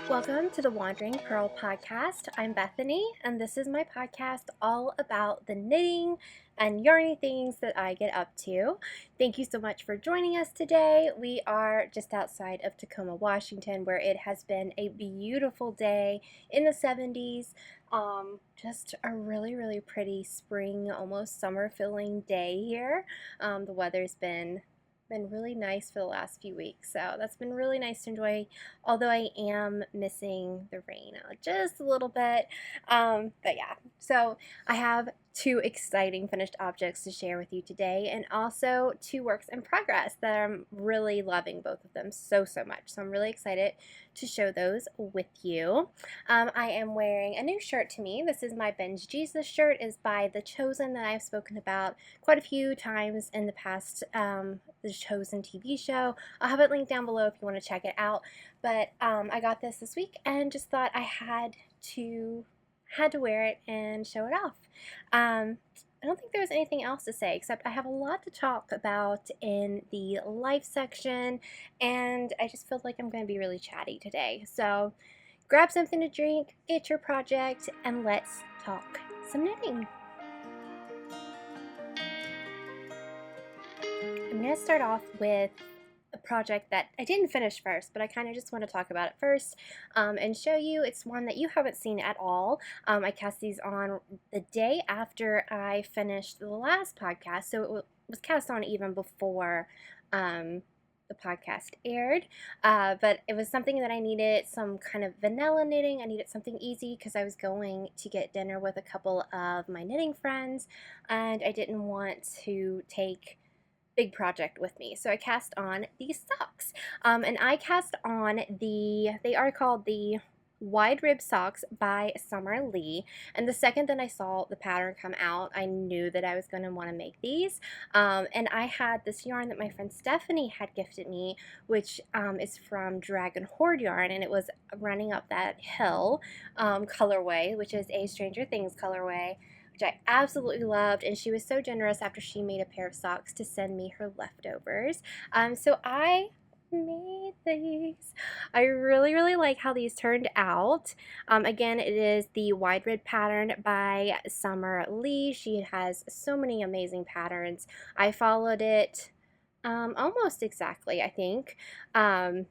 Welcome to the Wandering Purl podcast. I'm Bethany, and this is my podcast all about the knitting and yarny things that I get up to. Thank you so much for joining us today. We are just outside of Tacoma, Washington, where it has been a beautiful day in the 70s. Just a really pretty spring, almost summer feeling day here. The weather's been really nice for the last few weeks, so that's been really nice to enjoy, although I am missing the rain just a little bit. But yeah, so I have two exciting finished objects to share with you today, and also two works in progress that I'm really loving, both of them so much. So I'm really excited to show those with you. I am wearing a new shirt to me. This is my Binge Jesus shirt. Is by The Chosen, that I've spoken about quite a few times in the past. The Chosen TV show. I'll have it linked down below if you want to check it out. But I got this week and just thought I had to wear it and show it off. I don't think there's anything else to say, except I have a lot to talk about in the life section, and I just feel like I'm going to be really chatty today. So grab something to drink, get your project, and let's talk some knitting. I'm going to start off with a project that I didn't finish first, but I kind of just want to talk about it first and show you. It's one that you haven't seen at all. I cast these on the day after I finished the last podcast, so it was cast on even before the podcast aired, but it was something that I needed some kind of vanilla knitting. I needed something easy because I was going to get dinner with a couple of my knitting friends, and I didn't want to take big project with me. So I cast on these socks. And I cast on they are called the Wide Rib Socks by Summer Lee. And the second that I saw the pattern come out, I knew that I was going to want to make these. And I had this yarn that my friend Stephanie had gifted me, which is from Dragon Hoard yarn, and it was Running Up That Hill colorway, which is a Stranger Things colorway, which I absolutely loved, and she was so generous after she made a pair of socks to send me her leftovers. So I made these. I really like how these turned out. Again, it is the Wide Rib pattern by Summer Lee. She has so many amazing patterns. I followed it almost exactly, I think. Yeah,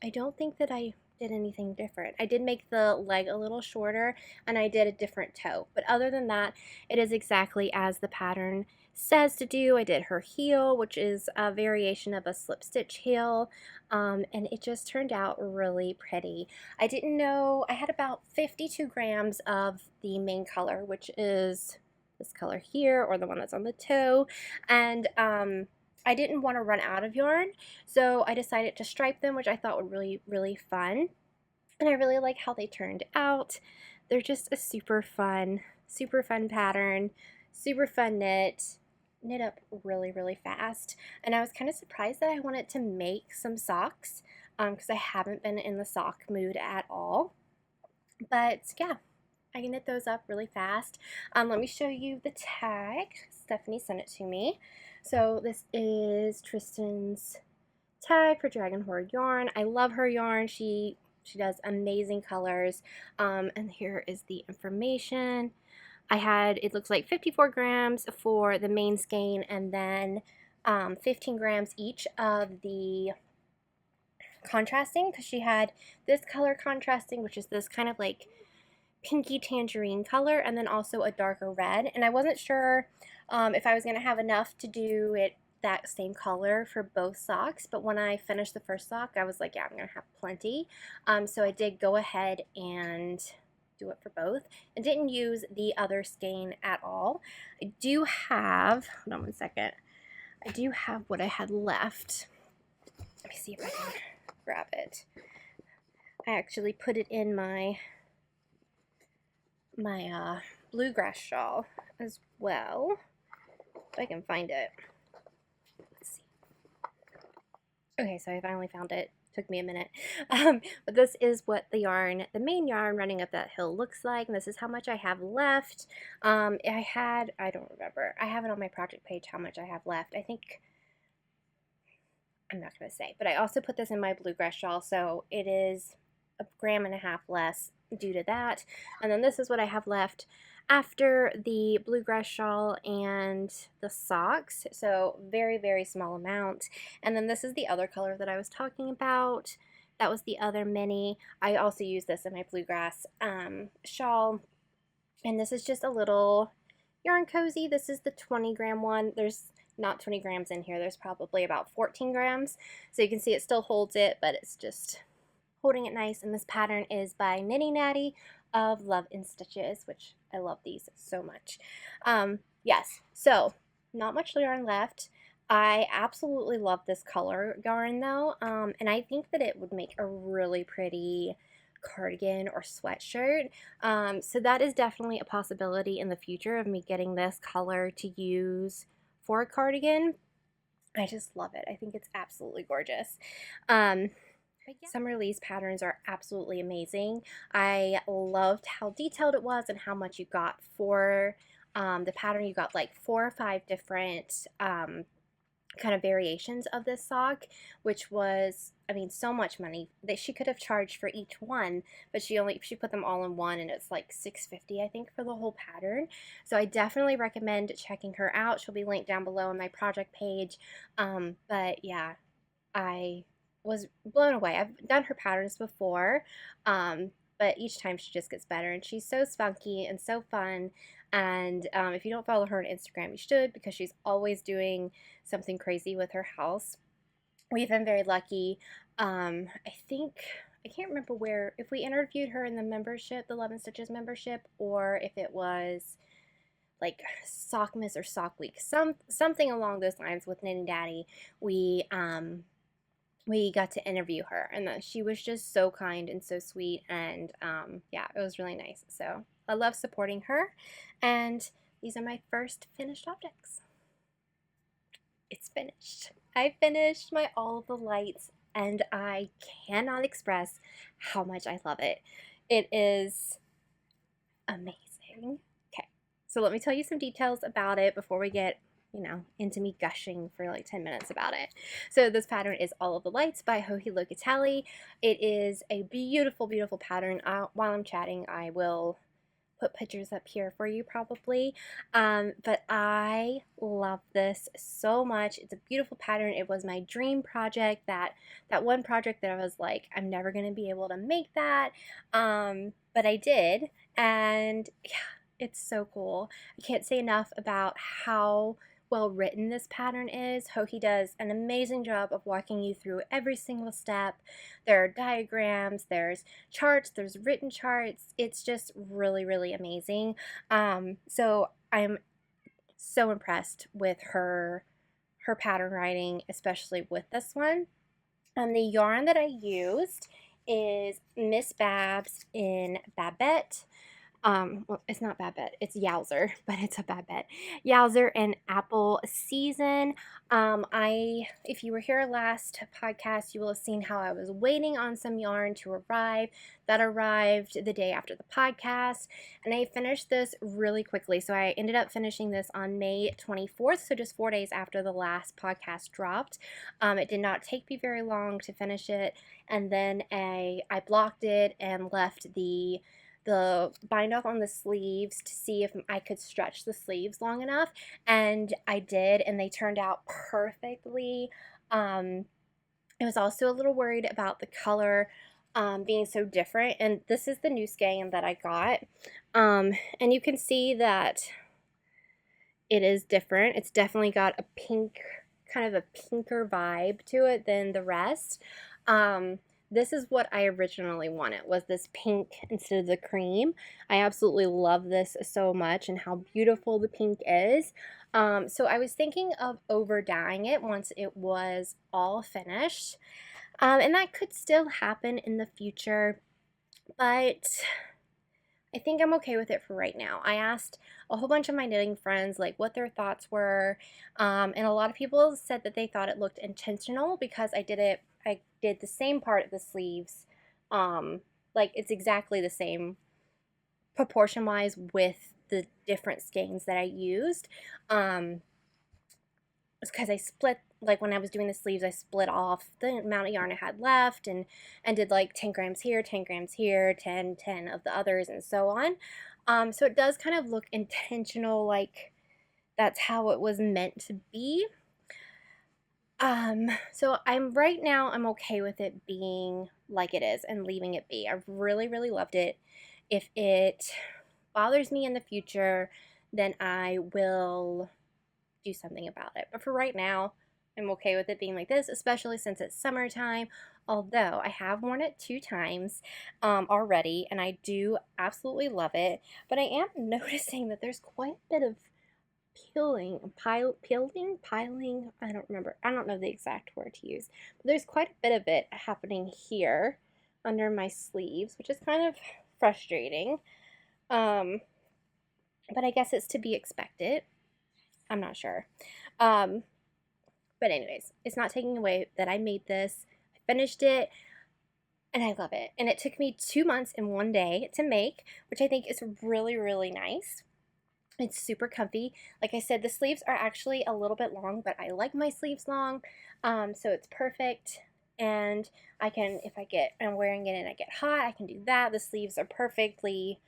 I don't think that I did anything different. I did make the leg a little shorter, and I did a different toe, but other than that, it is exactly as the pattern says to do. I did her heel, which is a variation of a slip stitch heel, and it just turned out really pretty. I didn't know, I had about 52 grams of the main color, which is this color here, or the one that's on the toe, and I didn't want to run out of yarn, so I decided to stripe them, which I thought were really fun. And I really like how they turned out. They're just a super fun pattern, super fun knit up really fast. And I was kind of surprised that I wanted to make some socks because I haven't been in the sock mood at all. But yeah, I can knit those up really fast. Let me show you the tag. Stephanie sent it to me. So this is Tristan's tag for Dragon Hoard yarn. I love her yarn. She does amazing colors. And here is the information. I had, it looks like 54 grams for the main skein, and then 15 grams each of the contrasting, because she had this color contrasting, which is this kind of like pinky tangerine color, and then also a darker red. And I wasn't sure if I was going to have enough to do it that same color for both socks, but when I finished the first sock, I was like, yeah, I'm going to have plenty. So I did go ahead and do it for both, and didn't use the other skein at all. I do have, hold on one second, I do have what I had left. Let me see if I can grab it. I actually put it in my Bluegrass Shawl as well, if I can find it. Let's see. Okay, so I finally found it. Took me a minute. But this is what the yarn, the main yarn Running Up That Hill looks like, and this is how much I have left. I don't remember. I have it on my project page how much I have left. I think I'm not going to say, but I also put this in my Bluegrass Shawl, so it is 1.5 grams less due to that. And then this is what I have left after the Bluegrass Shawl and the socks, so very, very small amount. And then this is the other color that I was talking about. That was the other mini. I also use this in my Bluegrass shawl, and this is just a little yarn cozy. This is the 20-gram one. There's not 20 grams in here. There's probably about 14 grams. So you can see it still holds it, but it's just holding it nice. And this pattern is by Natty of Love in Stitches, which I love these so much. Yes, so not much yarn left. I absolutely love this color yarn though, and I think that it would make a really pretty cardigan or sweatshirt. So that is definitely a possibility in the future of me getting this color to use for a cardigan. I just love it. I think it's absolutely gorgeous. Some release patterns are absolutely amazing. I loved how detailed it was and how much you got for the pattern. You got like 4 or 5 different kind of variations of this sock, which was, I mean, so much money that she could have charged for each one, but she put them all in one, and it's like $6.50 I think for the whole pattern. So I definitely recommend checking her out. She'll be linked down below on my project page. But yeah, I was blown away. I've done her patterns before, but each time she just gets better, and she's so spunky and so fun. And if you don't follow her on Instagram, you should, because she's always doing something crazy with her house. We've been very lucky. I think, I can't remember where, if we interviewed her in the membership, the Love and Stitches membership, or if it was like Sockmas or Sock Week, something along those lines with Knitty Daddy. We got to interview her, and she was just so kind and so sweet, and yeah, it was really nice. So I love supporting her, and these are my first finished objects. It's finished. I finished my All of the Lights, and I cannot express how much I love it. It is amazing. Okay, so let me tell you some details about it before we get into me gushing for like 10 minutes about it. So this pattern is All of the Lights by Joji Locatelli. It is a beautiful, beautiful pattern. While I'm chatting, I will put pictures up here for you probably. But I love this so much. It's a beautiful pattern. It was my dream project, that one project that I was like, I'm never going to be able to make that. But I did, and yeah, it's so cool. I can't say enough about how well written this pattern is. Joji does an amazing job of walking you through every single step. There are diagrams, there's charts, there's written charts. It's just really, really amazing. So I'm so impressed with her pattern writing, especially with this one. The yarn that I used is Miss Babs in Babette. Well, it's not Babette, it's Yowza, but it's a Babette. Yowza and Apple Season. If you were here last podcast, you will have seen how I was waiting on some yarn to arrive. That arrived the day after the podcast, and I finished this really quickly. So I ended up finishing this on May 24th, so just 4 days after the last podcast dropped. It did not take me very long to finish it, and then I blocked it and left the bind off on the sleeves to see if I could stretch the sleeves long enough, and I did, and they turned out perfectly. I was also a little worried about the color being so different, and this is the new skein that I got, and you can see that it is different. It's definitely got a pink, kind of a pinker vibe to it than the rest. This is what I originally wanted, was this pink instead of the cream. I absolutely love this so much and how beautiful the pink is. So I was thinking of over dyeing it once it was all finished. And that could still happen in the future, but I think I'm okay with it for right now. I asked a whole bunch of my knitting friends like what their thoughts were, and a lot of people said that they thought it looked intentional because I did the same part of the sleeves, like it's exactly the same proportion wise with the different skeins that I used. because I split, like when I was doing the sleeves, I split off the amount of yarn I had left and did like 10 grams here, 10 grams here, 10 of the others, and so on. So it does kind of look intentional, like that's how it was meant to be. So right now I'm okay with it being like it is and leaving it be. I've really, really loved it. If it bothers me in the future, then I will do something about it. But for right now, I'm okay with it being like this, especially since it's summertime. Although I have worn it 2 times already, and I do absolutely love it. But I am noticing that there's quite a bit of piling, I don't remember. I don't know the exact word to use. But there's quite a bit of it happening here under my sleeves, which is kind of frustrating. But I guess it's to be expected. I'm not sure. But anyways, it's not taking away that I made this. I finished it, and I love it. And it took me 2 months and 1 day to make, which I think is really, really nice. It's super comfy. Like I said, the sleeves are actually a little bit long, but I like my sleeves long, so it's perfect. And I can, if I'm wearing it and I get hot, I can do that. The sleeves are perfectly,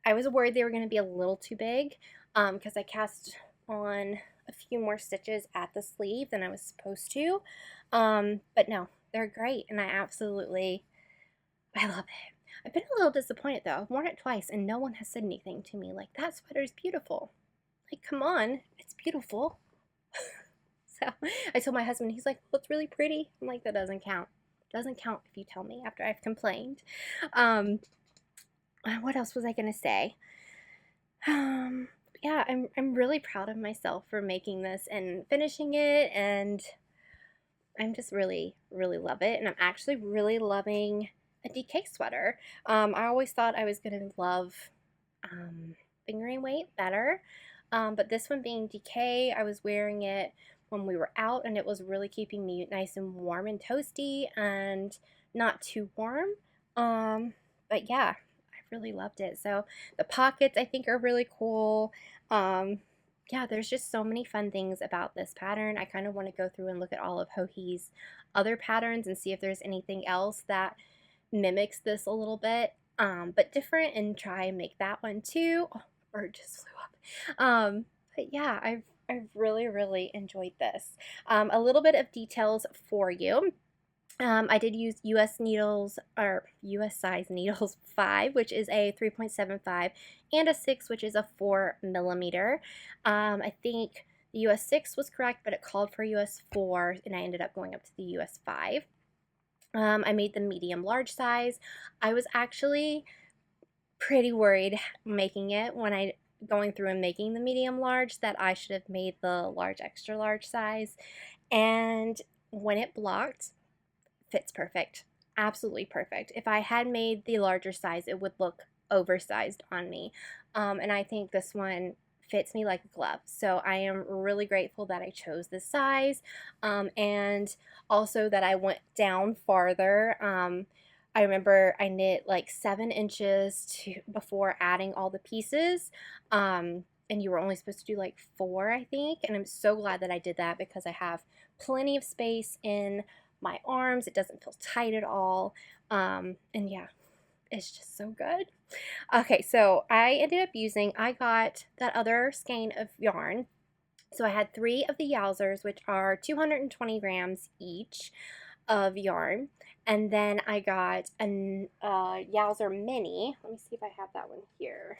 I was worried they were going to be a little too big, because I cast on a few more stitches at the sleeve than I was supposed to. But no, they're great, and I love it. I've been a little disappointed though. I've worn it twice and no one has said anything to me like, that sweater is beautiful. Like, come on, it's beautiful. So I told my husband, he's like, well, it's really pretty. I'm like, that doesn't count. It doesn't count if you tell me after I've complained. What else was I gonna say? Yeah, I'm really proud of myself for making this and finishing it, and I'm just really, really love it. And I'm actually really loving a DK sweater. I always thought I was going to love fingering weight better, but this one being DK, I was wearing it when we were out, and it was really keeping me nice and warm and toasty and not too warm. But yeah, I really loved it. So the pockets I think are really cool. Yeah, there's just so many fun things about this pattern. I kind of want to go through and look at all of Hohi's other patterns and see if there's anything else that mimics this a little bit, but different, and try and make that one too. Oh, bird just flew up. But yeah, I've really, really enjoyed this. A little bit of details for you. I did use US needles, or US size needles 5, which is a 3.75, and a 6, which is a 4 millimeter. I think the US 6 was correct, but it called for US 4, and I ended up going up to the US 5. I made the medium large size. I was actually pretty worried making it when I going through and making the medium large that I should have made the large extra large size, and when it blocked, fits perfect. Absolutely perfect. If I had made the larger size, it would look oversized on me. And I think this one fits me like a glove. So I am really grateful that I chose this size, and also that I went down farther. I remember I knit like 7 inches before adding all the pieces, and you were only supposed to do like 4, I think, and I'm so glad that I did that because I have plenty of space in my arms. It doesn't feel tight at all, and yeah, it's just so good. Okay, so I got that other skein of yarn. So I had 3 of the yowzers, which are 220 grams each of yarn. And then I got a yowzer mini. Let me see if I have that one here.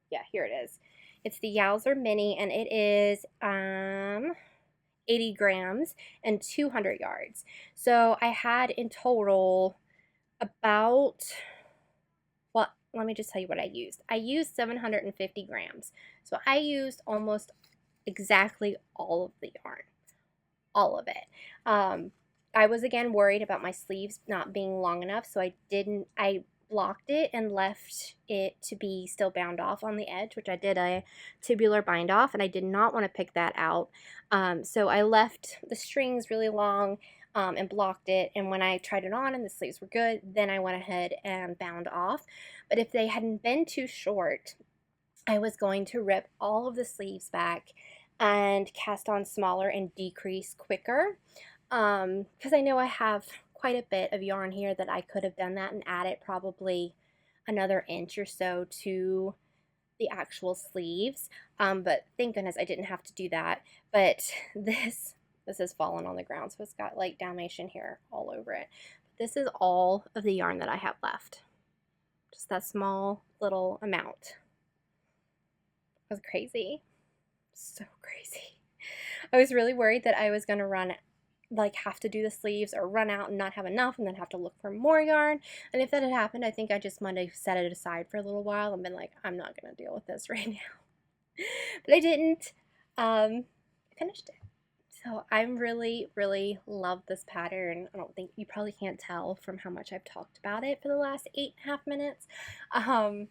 Yeah, here it is. It's the yowzer mini, and it is 80 grams and 200 yards. So I had in total about, well, let me just tell you what I used. I used 750 grams. So I used almost exactly all of the yarn, all of it. I was again worried about my sleeves not being long enough, so I blocked it and left it to be still bound off on the edge, which I did a tubular bind off, and I did not want to pick that out. So I left the strings really long, and blocked it, and when I tried it on and the sleeves were good, then I went ahead and bound off. But if they hadn't been too short, I was going to rip all of the sleeves back and cast on smaller and decrease quicker. Because I know I have quite a bit of yarn here that I could have done that and added probably another inch or so to the actual sleeves. But thank goodness I didn't have to do that. But this has fallen on the ground, so it's got like Dalmatian hair all over it. This is all of the yarn that I have left. Just that small little amount. It was crazy. So crazy. I was really worried that I was going to have to do the sleeves or run out and not have enough and then have to look for more yarn. And if that had happened, I think I just might have set it aside for a little while and been like, I'm not going to deal with this right now. But I didn't. I finished it. So I'm really, really love this pattern. I don't think you probably can't tell from how much I've talked about it for the last 8.5 minutes. But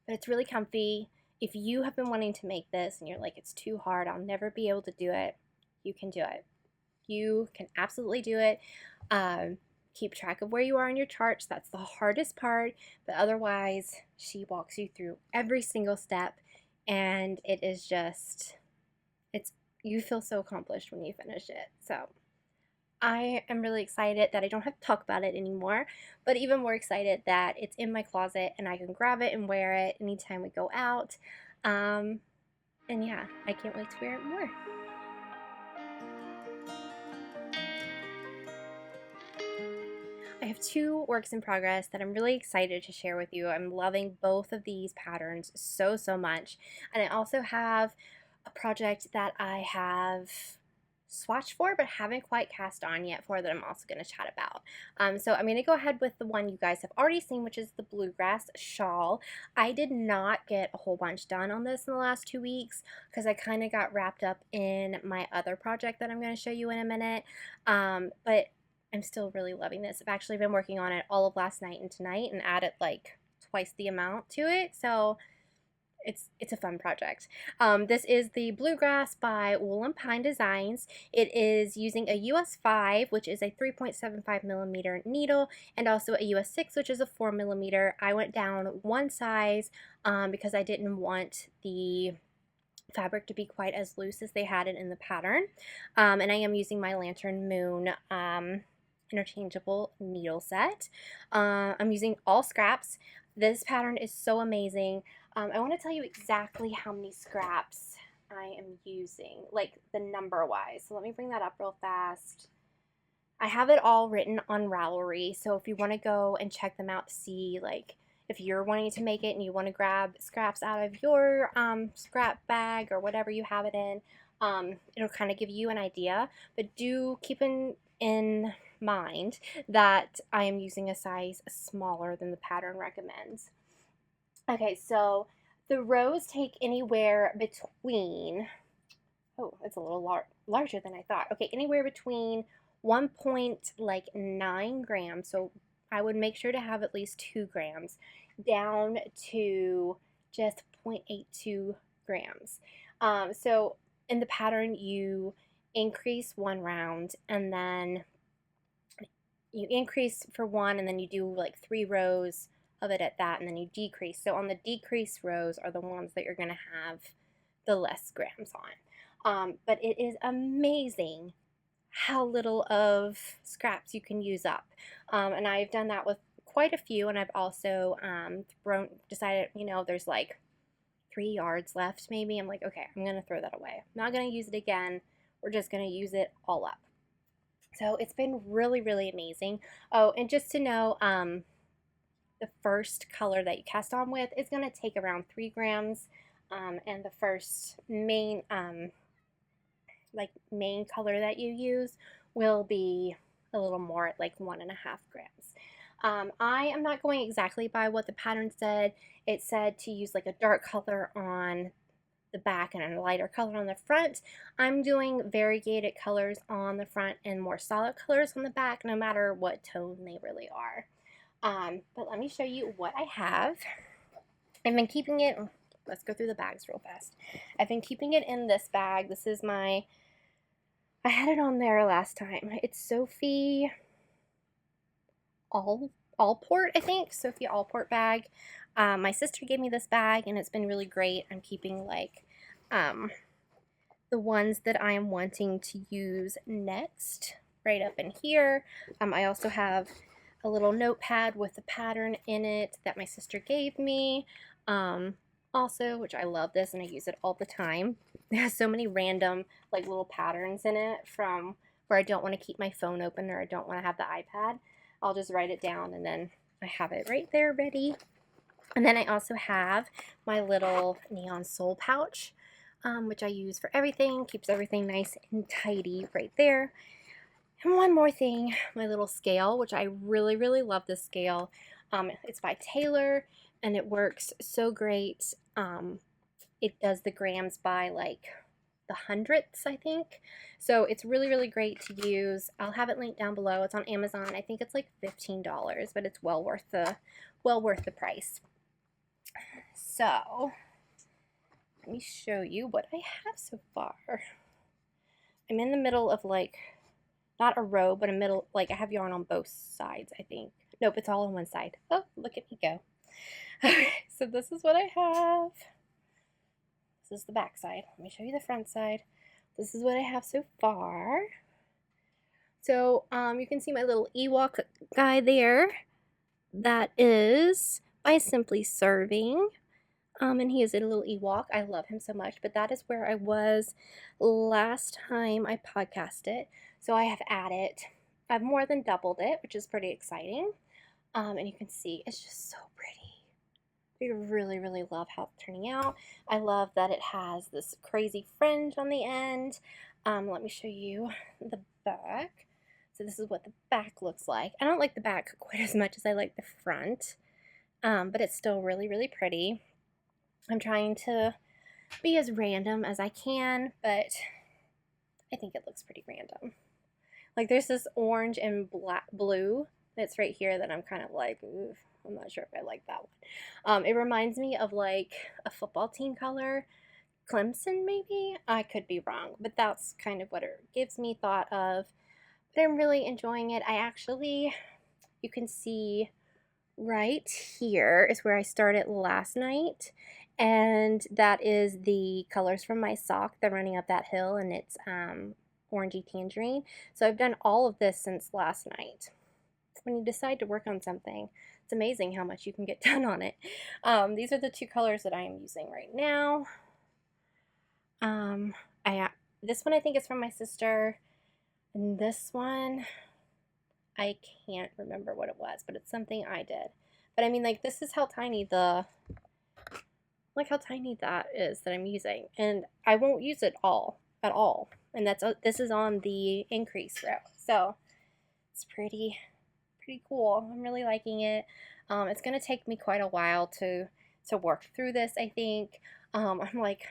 it's really comfy. If you have been wanting to make this and you're like, it's too hard, I'll never be able to do it, you can do it. You can absolutely do it. Keep track of where you are in your charts. That's the hardest part. But otherwise, she walks you through every single step. And it is just, you feel so accomplished when you finish it. So I am really excited that I don't have to talk about it anymore, but even more excited that it's in my closet and I can grab it and wear it anytime we go out. And yeah, I can't wait to wear it more. I have 2 works in progress that I'm really excited to share with you. I'm loving both of these patterns so much. And I also have a project that I have swatched for but haven't quite cast on yet for that I'm also going to chat about. So I'm going to go ahead with the one you guys have already seen, which is the Bluegrass Shawl. I did not get a whole bunch done on this in the last 2 weeks because I kind of got wrapped up in my other project that I'm going to show you in a minute. But I'm still really loving this. I've actually been working on it all of last night and tonight and added like twice the amount to it. So it's a fun project. This is the Bluegrass by Wool and Pine Designs. It is using a US 5, which is a 3.75 millimeter needle, and also a US 6, which is a 4 millimeter. I went down one size because I didn't want the fabric to be quite as loose as they had it in the pattern. And I am using my Lantern Moon interchangeable needle set. I'm using all scraps. This pattern is so amazing. I want to tell you exactly how many scraps I am using, like the number wise. So let me bring that up real fast. I have it all written on Ravelry, so if you want to go and check them out to see, like, if you're wanting to make it and you want to grab scraps out of your scrap bag or whatever you have it in, it'll kind of give you an idea. But do keep in mind that I am using a size smaller than the pattern recommends. Okay, so the rows take anywhere between, oh, it's a little larger than I thought. Okay, anywhere between 1.9 grams, so I would make sure to have at least 2 grams, down to just 0.82 grams. So in the pattern, you increase 1 round, and then you increase for 1, and then you do like 3 rows of it at that, and then you decrease. So on the decrease rows are the ones that you're going to have the less grams on. But it is amazing how little of scraps you can use up. And I've done that with quite a few, and I've also decided, you know, there's like 3 yards left maybe. I'm like, okay, I'm going to throw that away. I'm not going to use it again. We're just going to use it all up. So it's been really, really amazing. Oh, and just to know, the first color that you cast on with is going to take around 3 grams, and the first main color that you use will be a little more, like 1.5 grams. I am not going exactly by what the pattern said. It said to use like a dark color on the back and a lighter color on the front. I'm doing variegated colors on the front and more solid colors on the back, no matter what tone they really are. But let me show you what I have. I've been keeping it, let's go through the bags real fast. I've been keeping it in this bag. This is I had it on there last time. It's Sophie Allport, I think. Sophie Allport bag. My sister gave me this bag and it's been really great. I'm keeping like the ones that I am wanting to use next right up in here. I also have a little notepad with a pattern in it that my sister gave me. Also, which I love this and I use it all the time. It has so many random like little patterns in it from where I don't want to keep my phone open or I don't want to have the iPad. I'll just write it down and then I have it right there ready. And then I also have my little NeonSol pouch, which I use for everything, keeps everything nice and tidy right there. And one more thing, my little scale, which I really, really love this scale. It's by Taylor, and it works so great. It does the grams by like the hundredths, I think. So it's really, really great to use. I'll have it linked down below. It's on Amazon. I think it's like $15, but it's well worth the price. So let me show you what I have so far. I'm in the middle of like, not a row, but a middle, like I have yarn on both sides, I think. Nope, it's all on one side. Oh, look at me go. Okay, so this is what I have. This is the back side. Let me show you the front side. This is what I have so far. So you can see my little Ewok guy there. That is by Simply Serving. And he is a little Ewok. I love him so much. But that is where I was last time I podcasted. So I have added, I've more than doubled it, which is pretty exciting. And you can see it's just so pretty. I really, really love how it's turning out. I love that it has this crazy fringe on the end. Let me show you the back. So this is what the back looks like. I don't like the back quite as much as I like the front, but it's still really, really pretty. I'm trying to be as random as I can, but I think it looks pretty random. Like there's this orange and blue that's right here that I'm kind of like, ooh, I'm not sure if I like that one. It reminds me of like a football team color, Clemson maybe? I could be wrong, but that's kind of what it gives me thought of. But I'm really enjoying it. You can see right here is where I started last night. And that is the colors from my sock. They're running up that hill and it's orangey tangerine. So I've done all of this since last night. When you decide to work on something, it's amazing how much you can get done on it. These are the two colors that I am using right now. This one I think is from my sister, and this one I can't remember what it was, but it's something I did. But I mean, like, this is how tiny look how tiny that is that I'm using, and I won't use it all at all. And this is on the increase row, so it's pretty cool. I'm really liking it. It's gonna take me quite a while to work through this, I think. I'm like,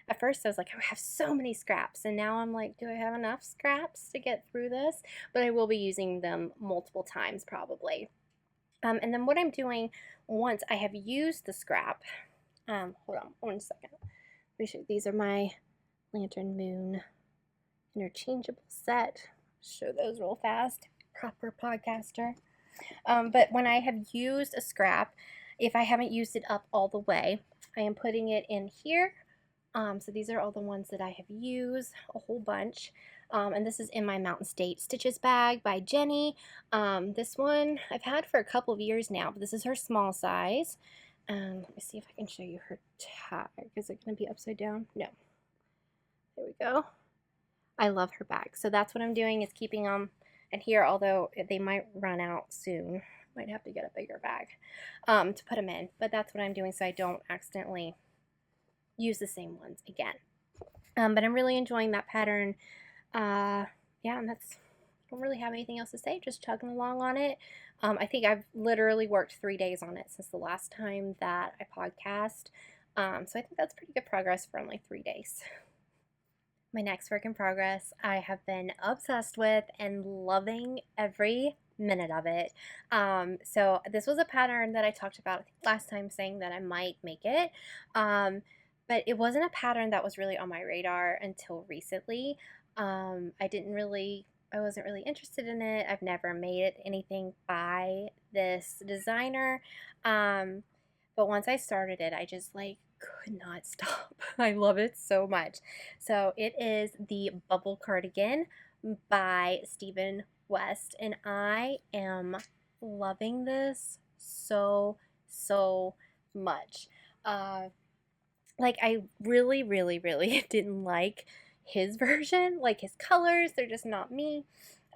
at first I was like, I have so many scraps, and now I'm like, do I have enough scraps to get through this? But I will be using them multiple times probably. And then what I'm doing once I have used the scrap, hold on 1 second. Let me show you. These are my Lantern Moon interchangeable set. Show those real fast. Proper podcaster. But when I have used a scrap, if I haven't used it up all the way, I am putting it in here. So these are all the ones that I have used, a whole bunch. And this is in my Mountain State Stitches bag by Jenny. This one I've had for a couple of years now, but this is her small size. Let me see if I can show you her tag. Is it going to be upside down? No. There we go. I love her bag. So that's what I'm doing, is keeping them. And here, although they might run out soon, might have to get a bigger bag to put them in. But that's what I'm doing so I don't accidentally use the same ones again. But I'm really enjoying that pattern. Yeah, and I don't really have anything else to say, just chugging along on it. I think I've literally worked 3 days on it since the last time that I podcast. So I think that's pretty good progress for only 3 days. My next work in progress, I have been obsessed with and loving every minute of it. So this was a pattern that I talked about last time, saying that I might make it. But it wasn't a pattern that was really on my radar until recently. I wasn't really interested in it. I've never made anything by this designer. But once I started it, I just like could not stop. I love it so much. So it is the Bubble Cardigan by Stephen West, and I am loving this so, so much. Like, I really, really, really didn't like his version, like his colors, they're just not me.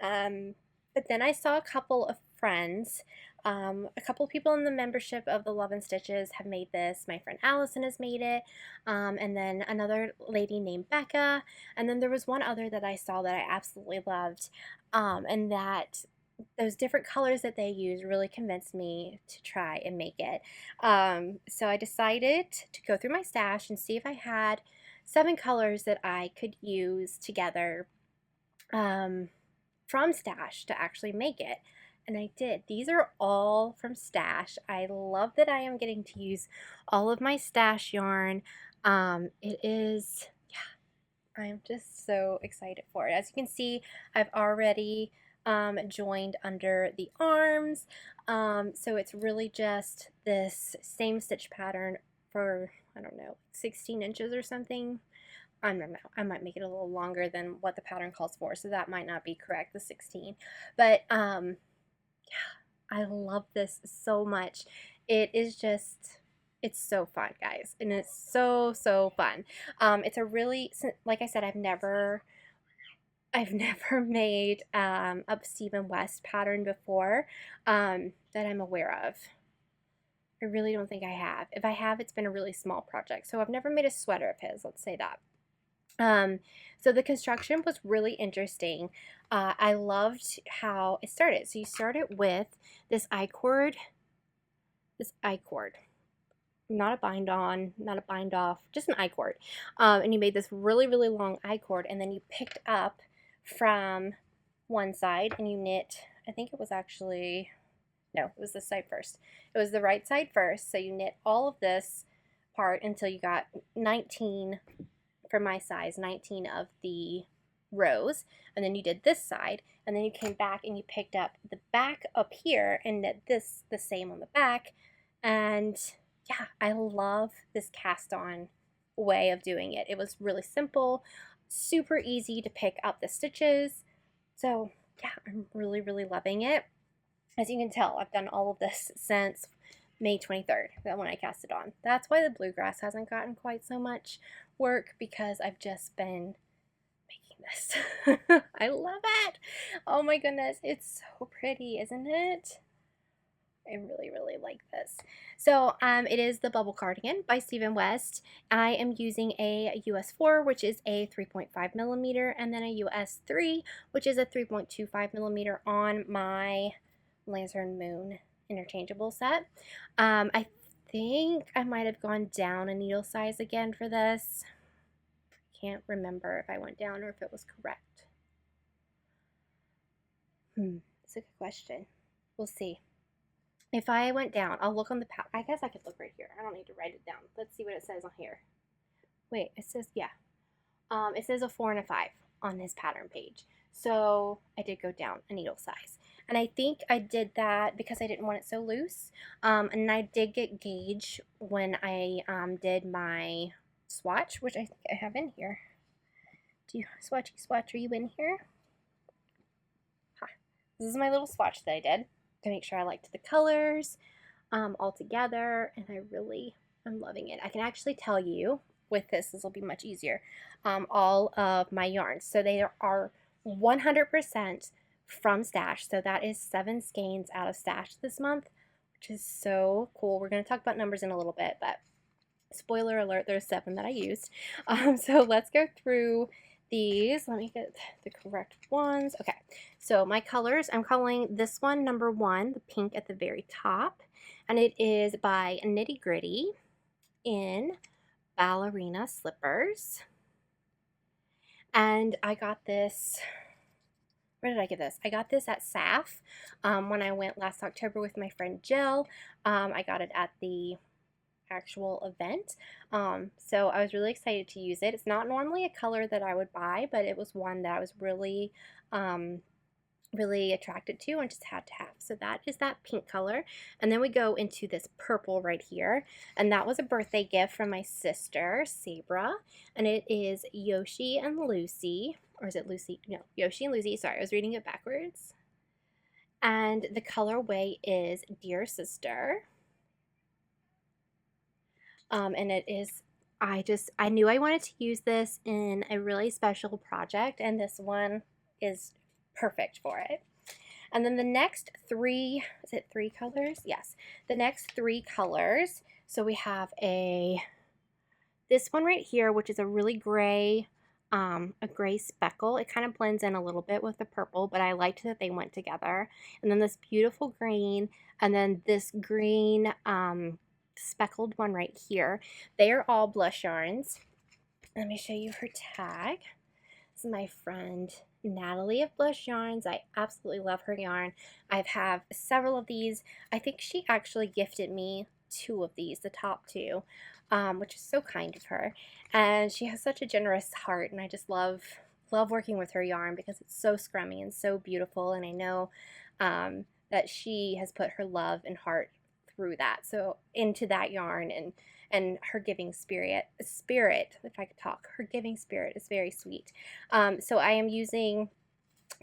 But then I saw a couple of friends, a couple people in the membership of the Love and Stitches have made this. My friend Allison has made it, and then another lady named Becca, and then there was one other that I saw that I absolutely loved, and that those different colors that they use really convinced me to try and make it. So I decided to go through my stash and see if I had 7 colors that I could use together from stash to actually make it. And I did. These are all from stash. I love that I am getting to use all of my stash yarn. It is, yeah, I'm just so excited for it. As you can see, I've already joined under the arms. So it's really just this same stitch pattern for, I don't know, 16 inches or something. I don't know, I might make it a little longer than what the pattern calls for, so that might not be correct, the 16. But yeah, I love this so much. It is just, it's so fun, guys, and it's so, so fun. It's a really, like I said, I've never made a Stephen West pattern before that I'm aware of. I really don't think I have. If I have, it's been a really small project. So I've never made a sweater of his, let's say that. So the construction was really interesting. I loved how it started. So you started with this I-cord, not a bind on, not a bind off, just an I-cord. And you made this really, really long I-cord, and then you picked up from one side and you knit, I think it was actually, no, it was this side first. It was the right side first. So you knit all of this part until you got 19, for my size, 19 of the rows, and then you did this side, and then you came back and you picked up the back up here and knit this the same on the back. And yeah, I love this cast on way of doing it. It was really simple, super easy to pick up the stitches. So yeah, I'm really, really loving it. As you can tell, I've done all of this since May 23rd, that when I cast it on. That's why the bluegrass hasn't gotten quite so much work, because I've just been making this. I love it. Oh my goodness, it's so pretty, isn't it? I really, really like this. So it is the Bubble Cardigan by Stephen West. I am using a US 4, which is a 3.5 millimeter, and then a US 3, which is a 3.25 millimeter on my Lantern Moon interchangeable set. I think I might have gone down a needle size again for this. Can't remember if I went down or if it was correct. It's a good question. We'll see. If I went down, I'll look on the I guess I could look right here. I don't need to write it down. Let's see what it says on here. Wait, it says, yeah. It says a 4 and a 5 on his pattern page. So I did go down a needle size. And I think I did that because I didn't want it so loose. And I did get gauge when I did my swatch, which I think I have in here. Do you, swatch, are you in here? Huh. This is my little swatch that I did to make sure I liked the colors all together, and I'm loving it. I can actually tell you with this will be much easier, all of my yarns. So they are 100% from stash. So that is 7 skeins out of stash this month, which is so cool. We're going to talk about numbers in a little bit, but spoiler alert, there's 7 that I used. So let's go through these. Let me get the correct ones. Okay, so my colors, I'm calling this one number 1, the pink at the very top, and it is by Knitty Gritty in Ballerina Slippers. And I got this, where did I get this? I got this at SAF when I went last October with my friend Jill. I got it at the actual event. So I was really excited to use it. It's not normally a color that I would buy, but it was one that I was really really attracted to and just had to have. So that is that pink color. And then we go into this purple right here. And that was a birthday gift from my sister, Sabra. And it is Yoshi and Lucy. Or is it Lucy? No, Yoshi and Lucy. Sorry, I was reading it backwards. And the colorway is Dear Sister. And it is, I knew I wanted to use this in a really special project, and this one is perfect for it. And then the next three, is it 3 colors? Yes, the next 3 colors. So we have this one right here, which is a really gray, a gray speckle. It kind of blends in a little bit with the purple, but I liked that they went together. And then this beautiful green, and then this green, speckled one right here. They are all blush yarns. Let me show you her tag. This is my friend Natalie of Blush Yarns. I absolutely love her yarn. I have several of these. I think she actually gifted me 2 of these, the top 2, which is so kind of her. And she has such a generous heart, and I just love working with her yarn because it's so scrummy and so beautiful. And I know that she has put her love and heart through that, so into that yarn, and her giving spirit, if I could talk, her giving spirit is very sweet. So I am using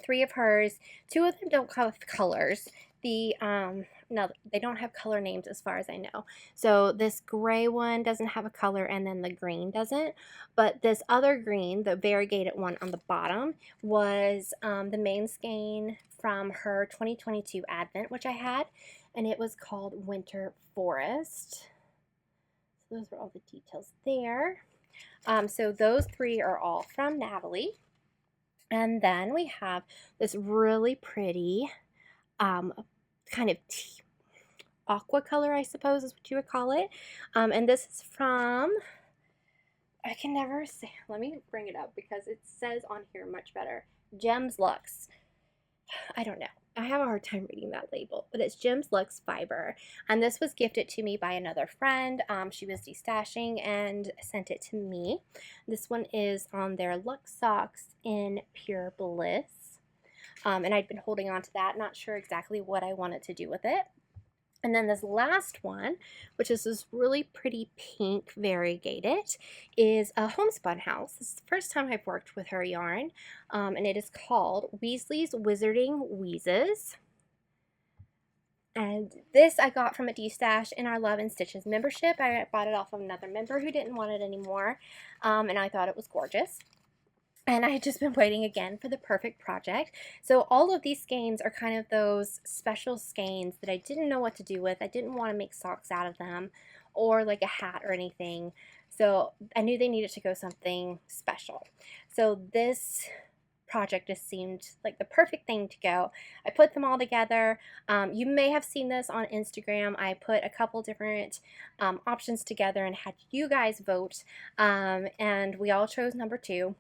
3 of hers. 2 of them don't have colors. No, they don't have color names as far as I know. So this gray one doesn't have a color, and then the green doesn't. But this other green, the variegated one on the bottom, was the main skein from her 2022 Advent, which I had, and it was called Winter Forest. So those are all the details there. So those 3 are all from Natalie. And then we have this really pretty kind of aqua color, I suppose is what you would call it. And this is from, I can never say, let me bring it up because it says on here much better, Gems Luxe. I don't know. I have a hard time reading that label, but it's Gems Luxe Fiber. And this was gifted to me by another friend. She was destashing and sent it to me. This one is on their Luxe Socks in Pure Bliss. And I'd been holding on to that, not sure exactly what I wanted to do with it. And then this last one, which is this really pretty pink variegated, is a Homespun House. This is the first time I've worked with her yarn, and it is called Weasley's Wizarding Wheezes. And this I got from a destash in our Love and Stitches membership. I bought it off of another member who didn't want it anymore, and I thought it was gorgeous. And I had just been waiting again for the perfect project. So all of these skeins are kind of those special skeins that I didn't know what to do with. I didn't want to make socks out of them or like a hat or anything. So I knew they needed to go something special. So this project just seemed like the perfect thing to go. I put them all together. You may have seen this on Instagram. I put a couple different options together and had you guys vote. And we all chose number 2.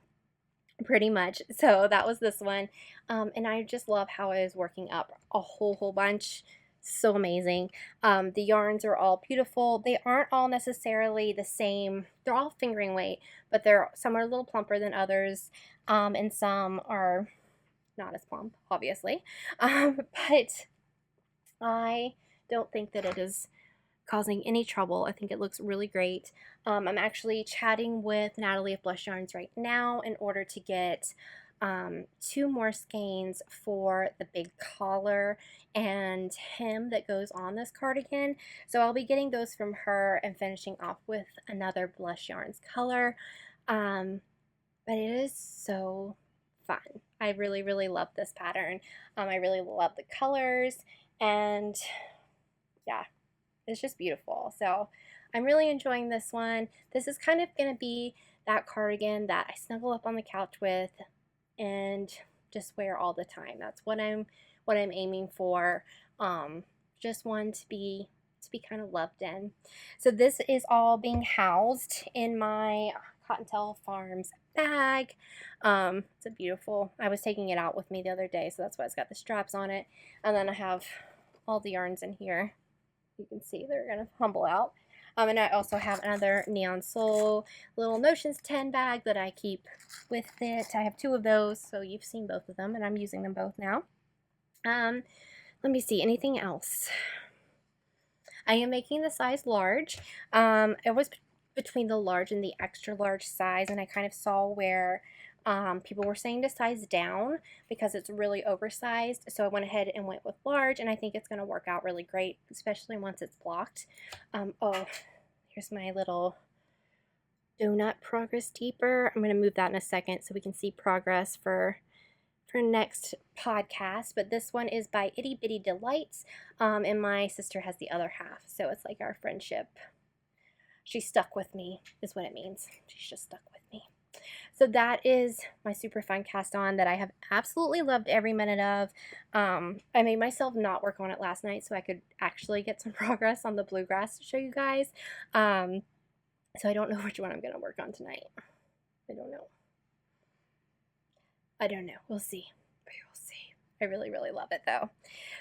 Pretty much. So that was this one. And I just love how I was working up a whole bunch. So amazing. The yarns are all beautiful. They aren't all necessarily the same. They're all fingering weight, but some are a little plumper than others. And some are not as plump, obviously. But I don't think that it is causing any trouble. I think it looks really great. I'm actually chatting with Natalie of Blush Yarns right now in order to get 2 more skeins for the big collar and hem that goes on this cardigan. So I'll be getting those from her and finishing off with another Blush Yarns color. But it is so fun. I really love this pattern. I really love the colors, and yeah, it's just beautiful. So I'm really enjoying this one. This is kind of going to be that cardigan that I snuggle up on the couch with and just wear all the time. That's what I'm aiming for. Just one to be kind of loved in. So this is all being housed in my Cottontail Farms bag. It's a beautiful, I was taking it out with me the other day, so that's why it's got the straps on it. And then I have all the yarns in here. You can see they're going to humble out. And I also have another NeonSol little Notions 10 bag that I keep with it. I have 2 of those, so you've seen both of them, and I'm using them both now. Let me see, anything else? I am making the size large. It was between the large and the extra large size, and I kind of saw where people were saying to size down because it's really oversized. So I went ahead and went with large, and I think it's going to work out really great, especially once it's blocked. Oh, here's my little donut progress deeper. I'm going to move that in a second so we can see progress for next podcast, but this one is by Itty Bitty Delights, and my sister has the other half, so it's like our friendship. She stuck with me is what it means. She's just stuck with me. So that is my super fun cast on that I have absolutely loved every minute of. I made myself not work on it last night so I could actually get some progress on the bluegrass to show you guys. So I don't know which one I'm going to work on tonight. I don't know. We'll see. We'll see. I really, really love it though.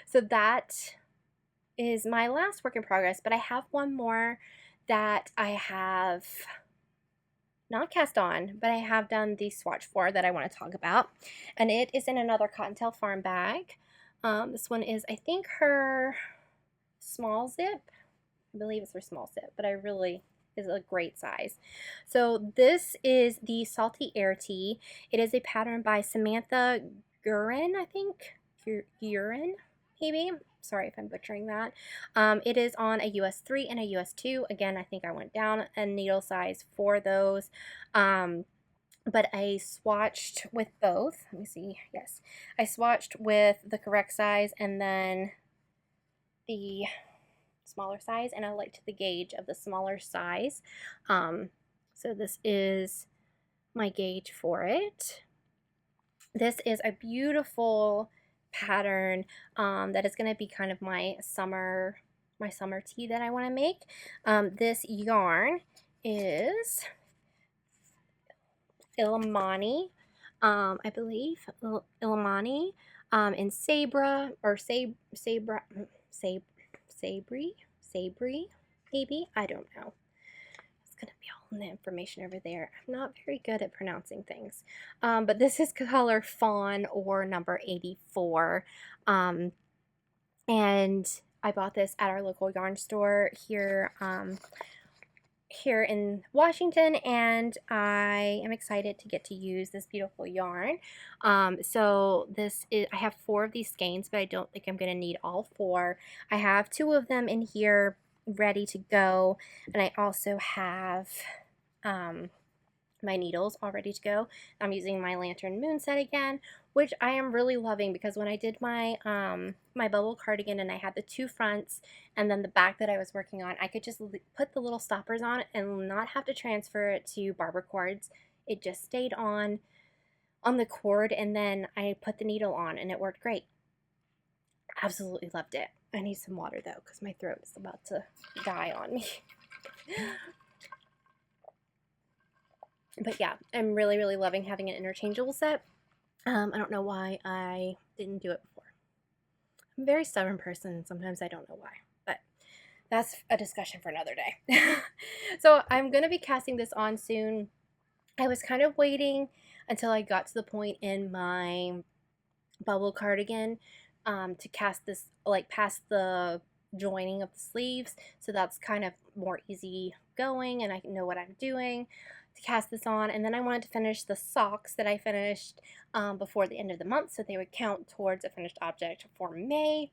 So that is my last work in progress, but I have one more that I have not cast on, but I have done the swatch for that I want to talk about. And it is in another Cottontail Farm bag. This one is, I think, her small zip. I believe it's her small zip, but is a great size. So this is the Salty Air Tea. It is a pattern by Samantha Gurin, I think. Gurin, maybe. Sorry if I'm butchering that. It is on a US 3 and a US 2. Again, I think I went down a needle size for those. But I swatched with both. Let me see. Yes. I swatched with the correct size and then the smaller size, and I liked the gauge of the smaller size. So this is my gauge for it. This is a beautiful pattern that is going to be kind of my summer tea that I want to make. This yarn is Illimani, I believe, Illimani, in Sabra or Sabri, maybe? I don't know. It's going to be all in the information over there. I'm not very good at pronouncing things. But this is color Fawn or number 84. And I bought this at our local yarn store here in Washington, and I am excited to get to use this beautiful yarn. So I have 4 of these skeins, but I don't think I'm going to need all 4. I have 2 of them in here ready to go, and I also have my needles all ready to go. I'm using my Lantern Moon set again, which I am really loving because when I did my my bubble cardigan and I had the 2 fronts and then the back that I was working on, I could just put the little stoppers on and not have to transfer it to barber cords. It just stayed on the cord, and then I put the needle on and it worked great. Absolutely loved it. I need some water though because my throat is about to die on me. But yeah, I'm really, really loving having an interchangeable set. I don't know why I didn't do it before. I'm a very stubborn person, and sometimes I don't know why, but that's a discussion for another day. So I'm going to be casting this on soon. I was kind of waiting until I got to the point in my bubble cardigan to cast this, like past the joining of the sleeves, so that's kind of more easy going and I know what I'm doing to cast this on. And then I wanted to finish the socks that I finished before the end of the month, so they would count towards a finished object for May,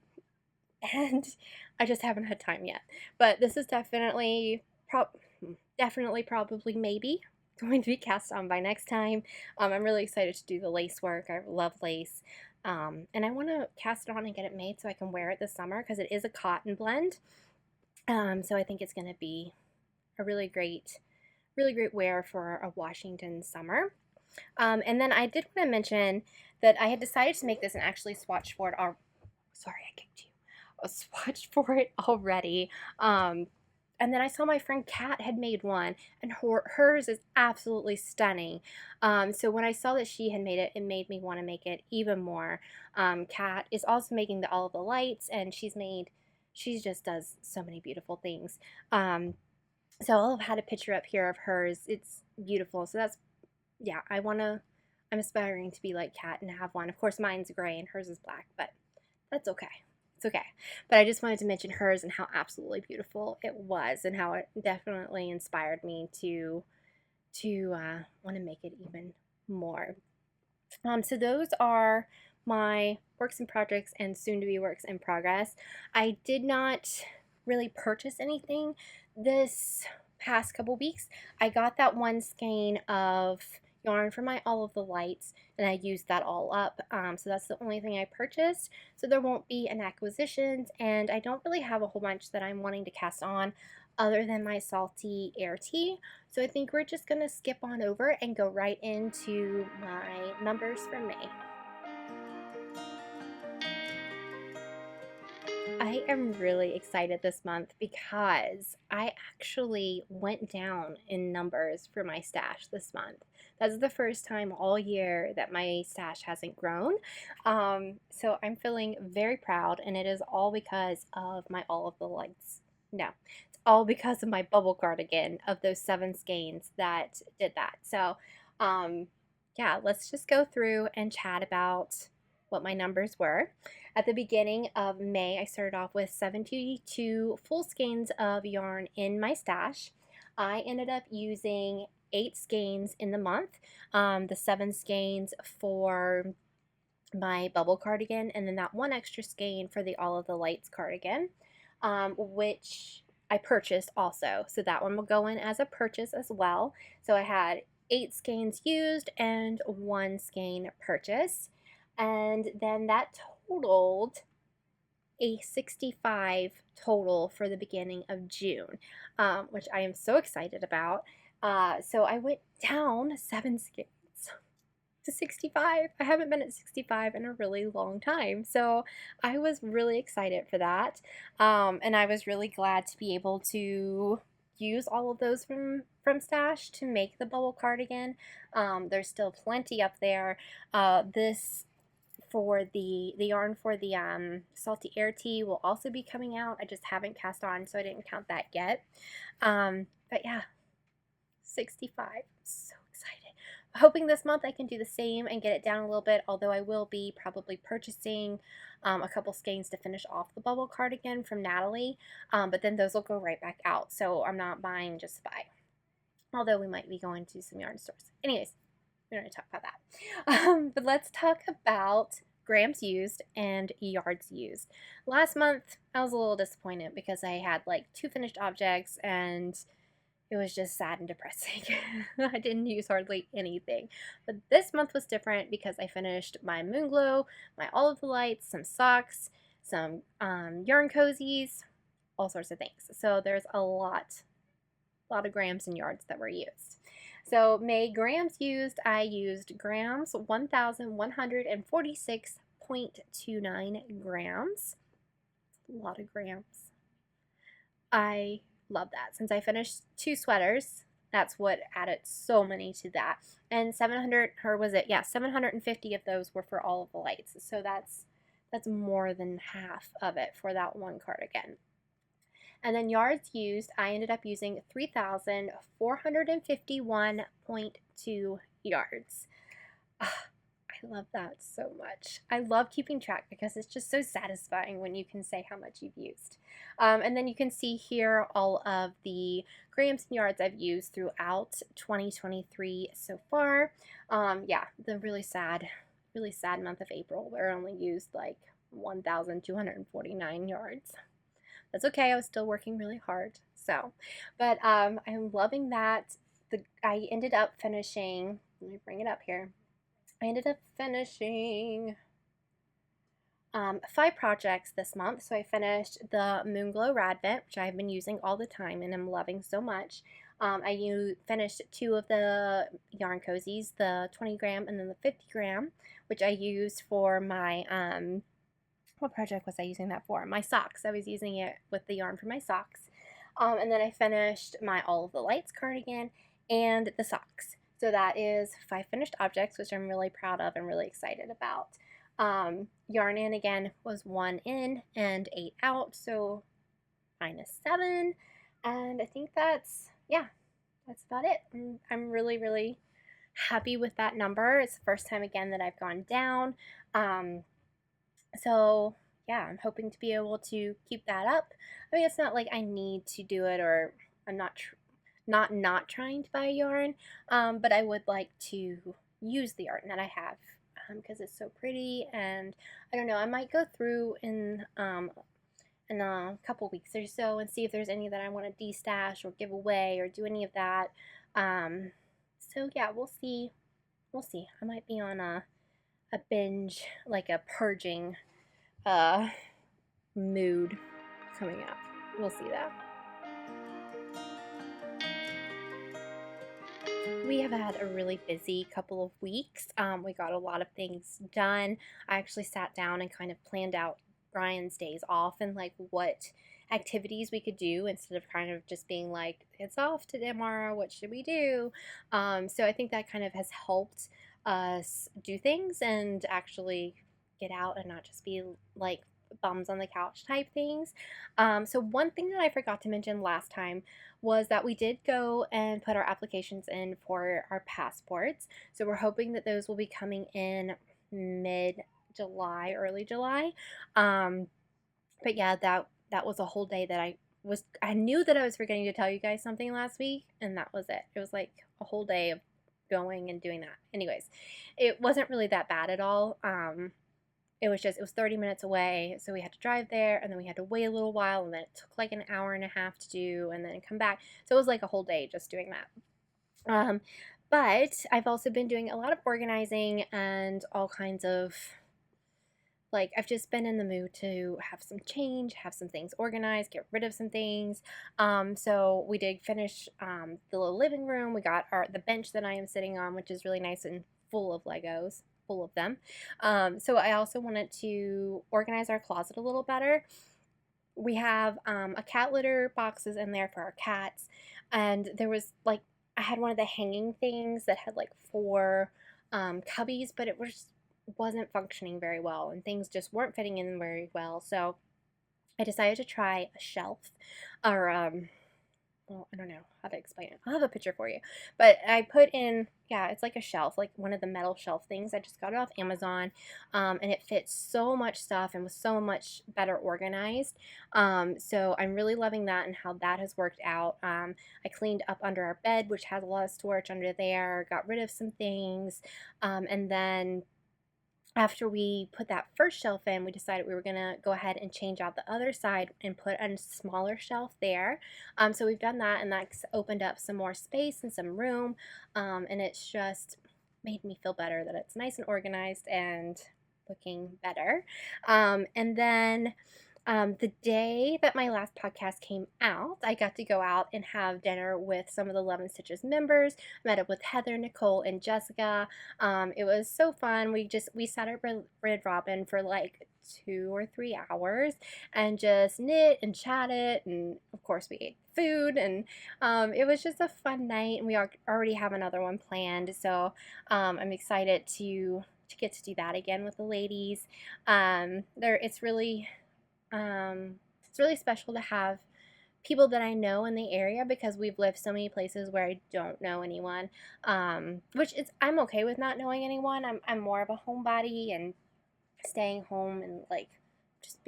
and I just haven't had time yet. But this is definitely probably maybe going to be cast on by next time. I'm really excited to do the lace work. I love lace. And I want to cast it on and get it made so I can wear it this summer because it is a cotton blend. So I think it's going to be a really great wear for a Washington summer. And then I did want to mention that I had decided to make this and actually swatch for it. Sorry, I kicked you. A swatch for it already. And then I saw my friend Kat had made one, and hers is absolutely stunning. So when I saw that she had made it, it made me want to make it even more. Kat is also making all of the lights, and she just does so many beautiful things. So I'll have had a picture up here of hers. It's beautiful. So that's, yeah, I'm aspiring to be like Kat and have one. Of course, mine's gray and hers is black, but That's okay. It's okay. But I just wanted to mention hers and how absolutely beautiful it was, and how it definitely inspired me to want to make it even more. So those are my works in projects and soon to be works in progress. I did not really purchase anything this past couple weeks. I got that one skein of yarn for my all of the lights, and I used that all up. So that's the only thing I purchased. So there won't be an acquisitions, and I don't really have a whole bunch that I'm wanting to cast on other than my salty air tea. So I think we're just gonna skip on over and go right into my numbers for May. I am really excited this month because I actually went down in numbers for my stash this month. That's the first time all year that my stash hasn't grown. So I'm feeling very proud, and it is all because of my All of the Lights. No, it's all because of my bubble cardigan of those 7 skeins that did that. So, yeah, let's just go through and chat about what my numbers were. At the beginning of May, I started off with 72 full skeins of yarn in my stash. I ended up using 8 skeins in the month, the 7 skeins for my bubble cardigan, and then that one extra skein for the All of the Lights cardigan, which I purchased also. So that one will go in as a purchase as well. So I had 8 skeins used and 1 skein purchased. And then that totaled a 65 total for the beginning of June, which I am so excited about. So I went down 7 skeins to 65. I haven't been at 65 in a really long time. So I was really excited for that. And I was really glad to be able to use all of those from stash to make the bubble cardigan. There's still plenty up there. This for the yarn for the salty air tea will also be coming out. I just haven't cast on, so I didn't count that yet. But yeah, 65. So excited. Hoping this month I can do the same and get it down a little bit, although I will be probably purchasing a couple skeins to finish off the bubble cardigan from Natalie, but then those will go right back out, so I'm not buying just to buy, although we might be going to some yarn stores. Anyways, we don't need to talk about that. But let's talk about grams used and yards used. Last month, I was a little disappointed because I had like 2 finished objects, and it was just sad and depressing. I didn't use hardly anything. But this month was different because I finished my Moon Glow, my All of the Lights, some socks, some yarn cozies, all sorts of things. So there's a lot of grams and yards that were used. So May grams used, I used grams 1,146.29 grams. A lot of grams. I love that. Since I finished 2 sweaters, that's what added so many to that. And 700, or was it? Yeah, 750 of those were for All of the Lights. So that's more than half of it for that one cardigan. And then yards used, I ended up using 3,451.2 yards. I love that so much. I love keeping track because it's just so satisfying when you can say how much you've used. And then you can see here all of the grams and yards I've used throughout 2023 so far. Yeah, the really sad month of April where I only used like 1,249 yards. That's okay, I was still working really hard. So, but I'm loving that. I ended up finishing, let me bring it up here. I ended up finishing 5 projects this month. So I finished the Moonglow Radvent, which I've been using all the time and I'm loving so much. I finished 2 of the yarn cozies, the 20 gram and then the 50 gram, which I used for my what project was I using that for? My socks. I was using it with the yarn for my socks. And then I finished my All of the Lights cardigan and the socks. So that is 5 finished objects, which I'm really proud of and really excited about. Yarn in again was 1 in and 8 out, so -7. And I think that's about it. I'm really, really happy with that number. It's the first time again that I've gone down. So yeah, I'm hoping to be able to keep that up. I mean, it's not like I need to do it, or I'm not trying to buy yarn, but I would like to use the yarn that I have, because it's so pretty. And I don't know, I might go through in a couple weeks or so and see if there's any that I want to destash or give away or do any of that. So yeah, we'll see. We'll see. I might be on a binge, like a purging uh mood coming up. We'll see that. We have had a really busy couple of weeks. We got a lot of things done. I actually sat down and kind of planned out Brian's days off and like what activities we could do instead of kind of just being like, it's off to tomorrow, what should we do? So I think that kind of has helped us do things and actually get out and not just be like bums on the couch type things. So one thing that I forgot to mention last time was that we did go and put our applications in for our passports. So we're hoping that those will be coming in mid-July, early July. But yeah, that was a whole day that I knew that I was forgetting to tell you guys something last week, and that was it. It was like a whole day of going and doing that. Anyways, it wasn't really that bad at all. It was 30 minutes away, so we had to drive there, and then we had to wait a little while, and then it took like an hour and a half to do, and then come back. So it was like a whole day just doing that. But I've also been doing a lot of organizing and all kinds of, like, I've just been in the mood to have some change, have some things organized, get rid of some things. So we did finish the little living room. We got the bench that I am sitting on, which is really nice and full of Legos, full of them. So I also wanted to organize our closet a little better. We have a cat litter boxes in there for our cats, and there was like, I had one of the hanging things that had like 4 cubbies, but it wasn't functioning very well, and things just weren't fitting in very well. So I decided to try a shelf, or well, I don't know how to explain it. I'll have a picture for you. But I put in, yeah, it's like a shelf, like one of the metal shelf things. I just got it off Amazon, and it fits so much stuff and was so much better organized. So I'm really loving that and how that has worked out. I cleaned up under our bed, which has a lot of storage under there, got rid of some things, and then after we put that first shelf in, we decided we were going to go ahead and change out the other side and put a smaller shelf there. So we've done that, and that's opened up some more space and some room, and it's just made me feel better that it's nice and organized and looking better. And then the day that my last podcast came out, I got to go out and have dinner with some of the Love and Stitches members. I met up with Heather, Nicole, and Jessica. It was so fun. We sat at Red Robin for like 2 or 3 hours and just knit and chatted, and of course we ate food, and it was just a fun night, and we already have another one planned, so I'm excited to get to do that again with the ladies. It's really special to have people that I know in the area, because we've lived so many places where I don't know anyone, I'm okay with not knowing anyone. I'm more of a homebody and staying home and like just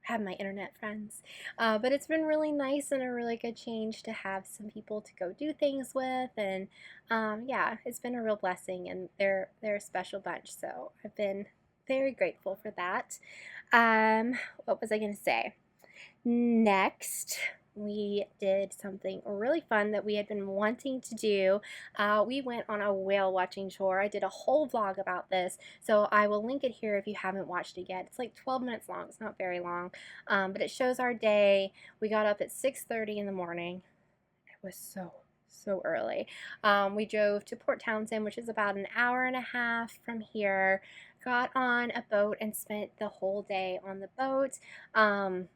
have my internet friends. But it's been really nice and a really good change to have some people to go do things with, and yeah, it's been a real blessing, and they're a special bunch, so I've been very grateful for that. What was I going to say? Next, we did something really fun that we had been wanting to do. We went on a whale watching tour. I did a whole vlog about this, so I will link it here if you haven't watched it yet. It's like 12 minutes long. It's not very long, but it shows our day. We got up at 6:30 in the morning. It was so early. We drove to Port Townsend, which is about an hour and a half from here. Got on a boat and spent the whole day on the boat.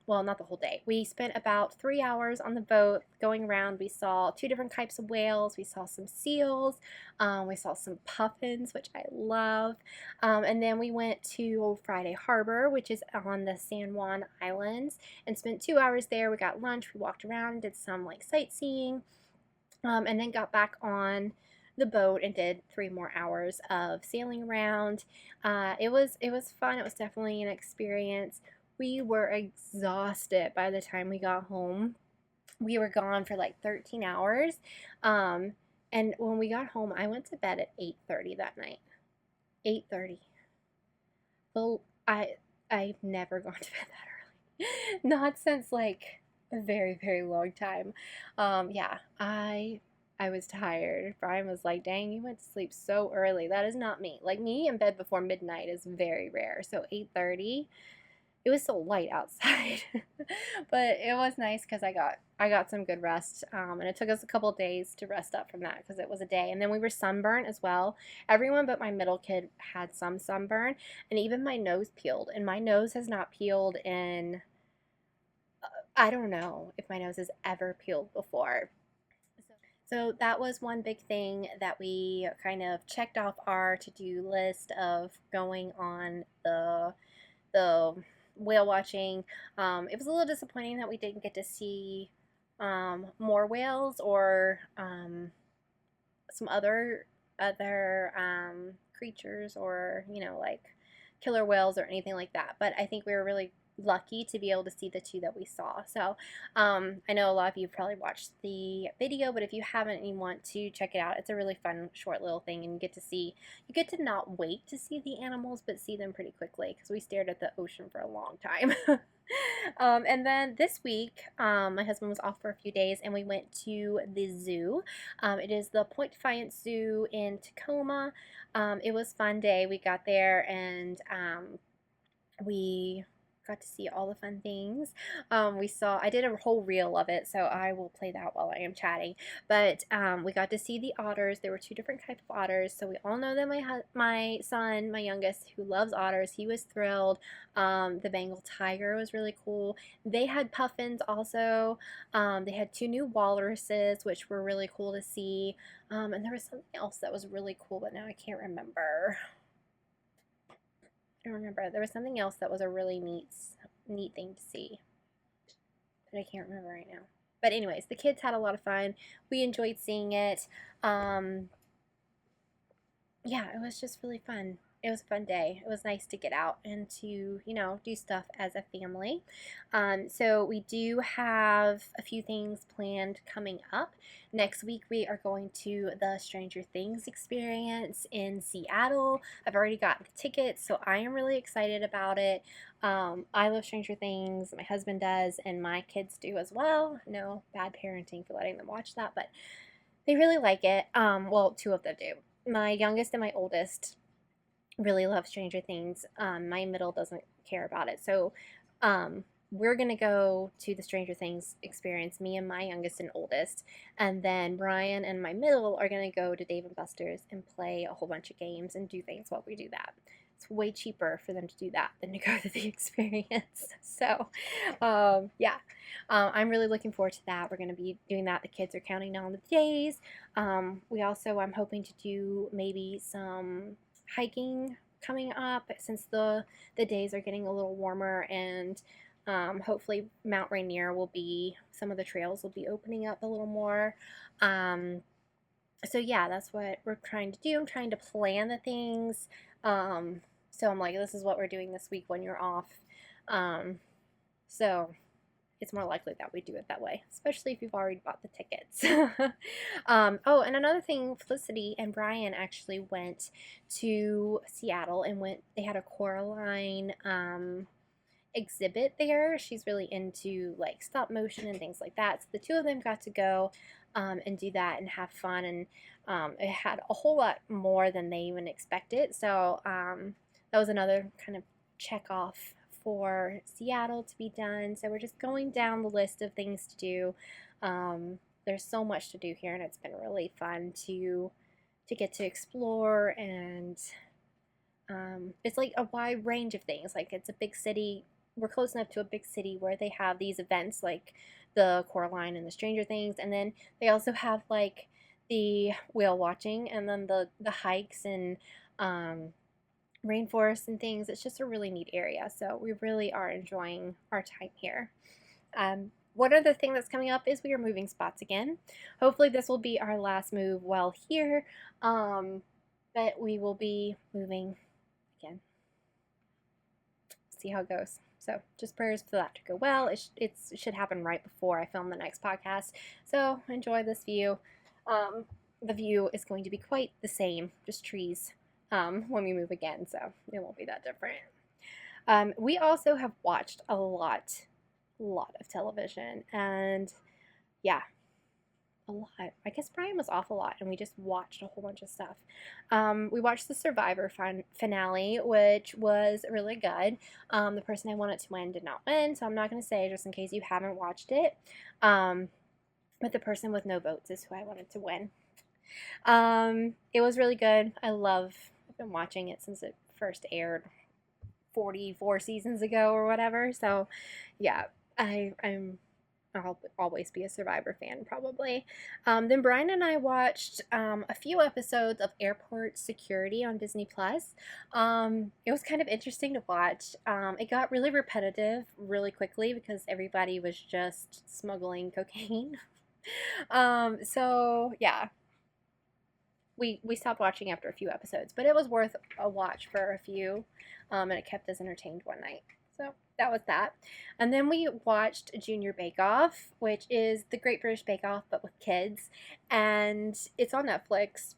Well, not the whole day. We spent about 3 hours on the boat going around. We saw 2 different types of whales. We saw some seals. We saw some puffins, which I love. And then we went to Friday Harbor, which is on the San Juan Islands, and spent 2 hours there. We got lunch. We walked around, did some like sightseeing. And then got back on the boat and did 3 more hours of sailing around. It was fun. It was definitely an experience. We were exhausted by the time we got home. We were gone for like 13 hours. And when we got home, I went to bed at 8:30 that night. 8:30. Well, I've never gone to bed that early. Not since like a very, very long time. Yeah, I was tired. Brian was like, "Dang, you went to sleep so early." That is not me. Like me in bed before midnight is very rare. So 8:30, it was so light outside. But it was nice because I got some good rest, and it took us a couple days to rest up from that because it was a day. And then we were sunburned as well. Everyone but my middle kid had some sunburn, and even my nose peeled. And my nose has not peeled in, I don't know if my nose has ever peeled before. So that was one big thing that we kind of checked off our to-do list of going on the whale watching. It was a little disappointing that we didn't get to see more whales or some other creatures, or like killer whales or anything like that. But I think we were really lucky to be able to see the two that we saw. So I know a lot of you probably watched the video, but if you haven't and you want to check it out, it's a really fun short little thing, and you get to not wait to see the animals, but see them pretty quickly, because we stared at the ocean for a long time. And then this week, my husband was off for a few days, and we went to the zoo. It is the Point Defiance Zoo in Tacoma. It was a fun day. We got there, and we got to see all the fun things. I did a whole reel of it, so I will play that while I am chatting. But we got to see the otters. There were 2 different types of otters, so we all know that my son, my youngest, who loves otters, he was thrilled. The Bengal tiger was really cool. They had puffins also. They had 2 new walruses, which were really cool to see. And there was something else that was really cool, but now I can't remember. I don't remember. There was something else that was a really neat thing to see, but I can't remember right now. But anyways, the kids had a lot of fun. We enjoyed seeing it. Yeah, it was just really fun. It was a fun day. It was nice to get out and to, do stuff as a family. So we do have a few things planned coming up. Next week we are going to the Stranger Things experience in Seattle. I've already gotten the tickets, so I am really excited about it. I love Stranger Things. My husband does, and my kids do as well. No bad parenting for letting them watch that, but they really like it. Well, 2 of them do. My youngest and my oldest really love Stranger Things. My middle doesn't care about it. So we're going to go to the Stranger Things experience, me and my youngest and oldest. And then Brian and my middle are going to go to Dave & Buster's and play a whole bunch of games and do things while we do that. It's way cheaper for them to do that than to go to the experience. So, yeah, I'm really looking forward to that. We're going to be doing that. The kids are counting down the days. I'm hoping to do maybe some hiking coming up, since the days are getting a little warmer, and hopefully Mount Rainier some of the trails will be opening up a little more. So yeah, that's what we're trying to do. I'm trying to plan the things. So I'm like, this is what we're doing this week when you're off. So it's more likely that we do it that way, especially if you've already bought the tickets. Oh, and another thing, Felicity and Brian actually went to Seattle and they had a Coraline exhibit there. She's really into like stop motion and things like that. So the 2 of them got to go and do that and have fun, and it had a whole lot more than they even expected. So that was another kind of check off for Seattle to be done. So we're just going down the list of things to do. There's so much to do here, and it's been really fun to get to explore, and it's like a wide range of things. Like, it's a big city. We're close enough to a big city where they have these events like the Coraline and the Stranger Things, and then they also have like the whale watching, and then the hikes and rainforests and things. It's just a really neat area, so we really are enjoying our time here. one other thing that's coming up is we are moving spots again. Hopefully this will be our last move while here, but we will be moving again. See how it goes. So just prayers for that to go well. It should happen right before I film the next podcast. So enjoy this view. The view is going to be quite the same, just trees when we move again, so it won't be that different. We also have watched a lot of television, and yeah, a lot. I guess Brian was off a lot, and we just watched a whole bunch of stuff. We watched the Survivor finale, which was really good. The person I wanted to win did not win, so I'm not going to say just in case you haven't watched it. But the person with no votes is who I wanted to win. It was really good. I've been watching it since it first aired 44 seasons ago or whatever. So yeah, I'll always be a Survivor fan, probably. Then Brian and I watched a few episodes of Airport Security on Disney Plus. It was kind of interesting to watch. It got really repetitive really quickly because everybody was just smuggling cocaine. So yeah, we stopped watching after a few episodes, but it was worth a watch for a few, and it kept us entertained one night. So that was that. And then we watched Junior Bake Off, which is the Great British Bake Off, but with kids. And it's on Netflix.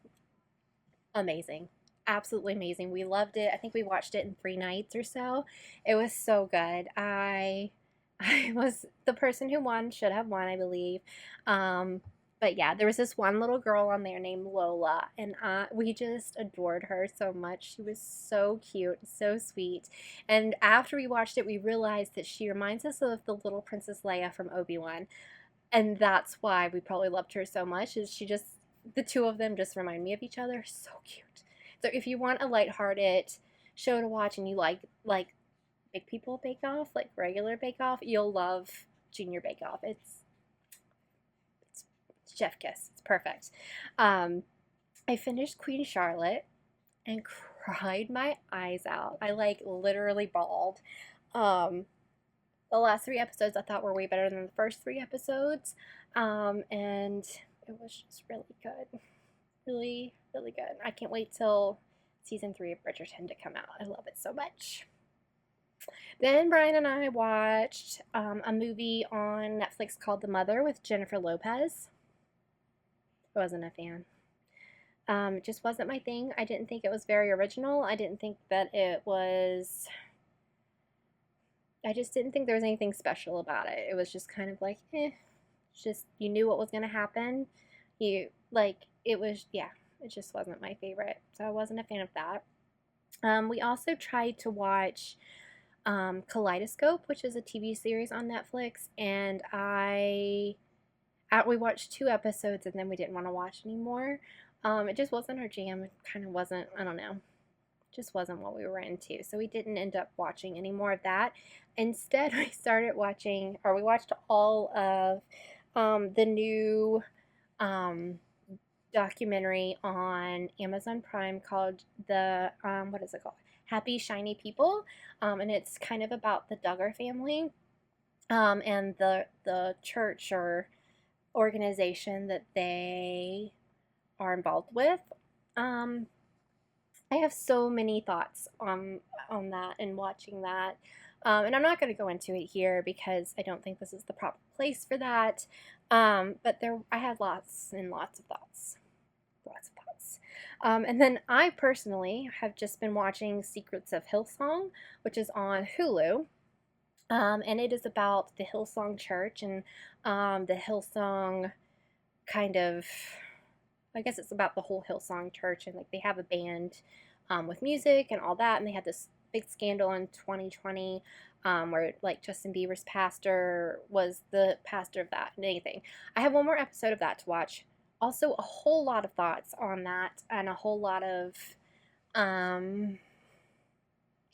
Amazing. Absolutely amazing. We loved it. I think we watched it in 3 nights or so. It was so good. I was the person who won, should have won, I believe. But yeah, there was this one little girl on there named Lola, and we just adored her so much. She was so cute, so sweet. And after we watched it, we realized that she reminds us of the little Princess Leia from Obi-Wan. And that's why we probably loved her so much, is the two of them just remind me of each other. So cute. So if you want a lighthearted show to watch and you like Big People Bake Off, like regular Bake Off, you'll love Junior Bake Off. It's chef kiss. It's perfect. I finished Queen Charlotte and cried my eyes out. I literally bawled. The last 3 episodes I thought were way better than the first 3 episodes. And it was just really good. Really, really good. I can't wait till season 3 of Bridgerton to come out. I love it so much. Then Brian and I watched a movie on Netflix called The Mother with Jennifer Lopez. I wasn't a fan. It just wasn't my thing. I didn't think it was very original. I didn't think that it was... I just didn't think there was anything special about it. It was just kind of like, just, you knew what was going to happen. It just wasn't my favorite. So I wasn't a fan of that. We also tried to watch Kaleidoscope, which is a TV series on Netflix, and we watched 2 episodes and then we didn't want to watch anymore. It just wasn't our jam. It kind of wasn't, I don't know, just wasn't what we were into. So we didn't end up watching any more of that. Instead, we watched all of the new documentary on Amazon Prime called what is it called? Happy Shiny People. And it's kind of about the Duggar family and the church or organization that they are involved with. I have so many thoughts on that and watching that. And I'm not going to go into it here because I don't think this is the proper place for that. But I had lots and lots of thoughts. Lots of thoughts. And then I personally have just been watching Secrets of Hillsong, which is on Hulu. And it is about the Hillsong Church and the Hillsong kind of, I guess it's about the whole Hillsong Church, and like they have a band with music and all that, and they had this big scandal in 2020 where like Justin Bieber's pastor was the pastor of that and anything. I have one more episode of that to watch. Also a whole lot of thoughts on that and a whole lot of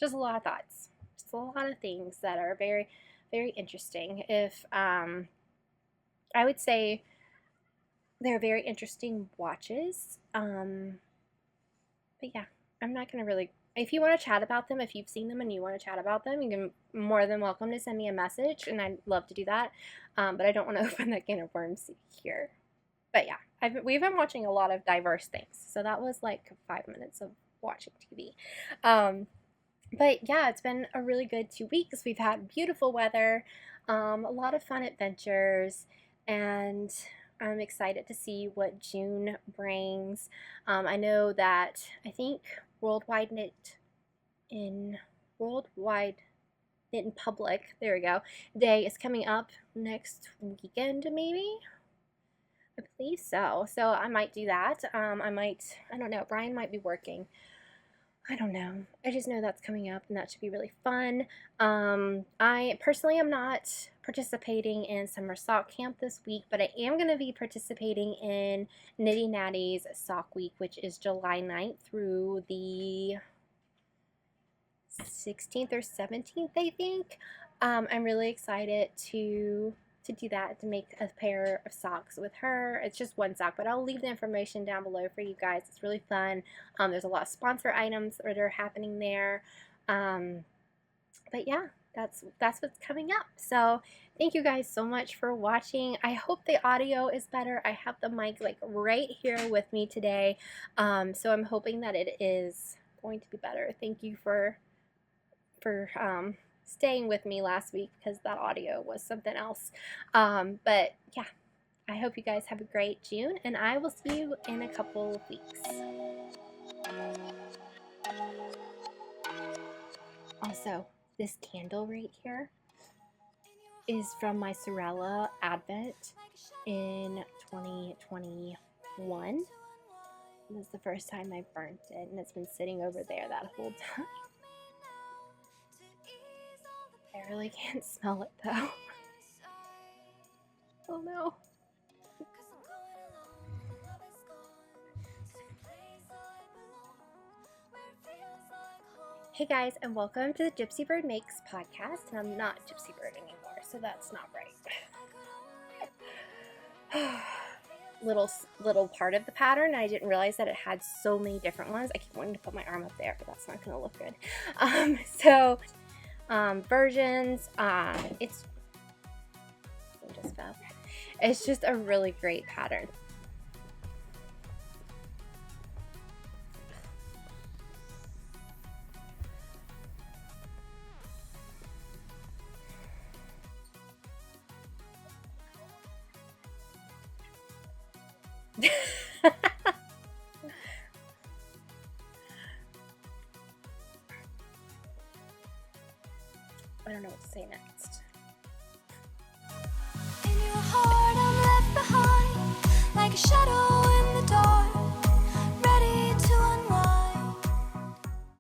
just a lot of thoughts. Just a lot of things that are very, very interesting. I would say they're very interesting watches. But yeah, I'm not going to really if you want to chat about them, if you've seen them and you want to chat about them, you can more than welcome to send me a message, and I'd love to do that. But I don't want to open that can of worms here. But yeah, we've been watching a lot of diverse things, so that was like 5 minutes of watching TV. But yeah, it's been a really good 2 weeks. We've had beautiful weather, a lot of fun adventures, and I'm excited to see what June brings. I know that I think Worldwide Knit in Public, there we go, Day is coming up next weekend, maybe? I believe so. So I might do that. I don't know, Brian might be working. I don't know. I just know that's coming up and that should be really fun. I personally am not participating in summer sock camp this week, but I am going to be participating in Knitty Natty's sock week, which is July 9th through the 16th or 17th, I think. I'm really excited to do that, to make a pair of socks with her. It's just one sock, but I'll leave the information down below for you guys. It's really fun. There's a lot of sponsor items that are happening there. But yeah, that's what's coming up. So thank you guys so much for watching. I hope the audio is better. I have the mic like right here with me today. So I'm hoping that it is going to be better. Thank you for staying with me last week because that audio was something else. But yeah, I hope you guys have a great June, and I will see you in a couple of weeks. Also, this candle right here is from my Sorella Advent in 2021. This is the first time I burnt it, and it's been sitting over there that whole time. I really can't smell it though. Oh no. Hey guys, and welcome to the Gypsy Bird Makes podcast. And I'm not Gypsy Bird anymore, so that's not right. little part of the pattern. I didn't realize that it had so many different ones. I keep wanting to put my arm up there, but that's not going to look good. Versions. It's just a really great pattern. I don't know what to say next. In your heart, I'm left behind like a shadow.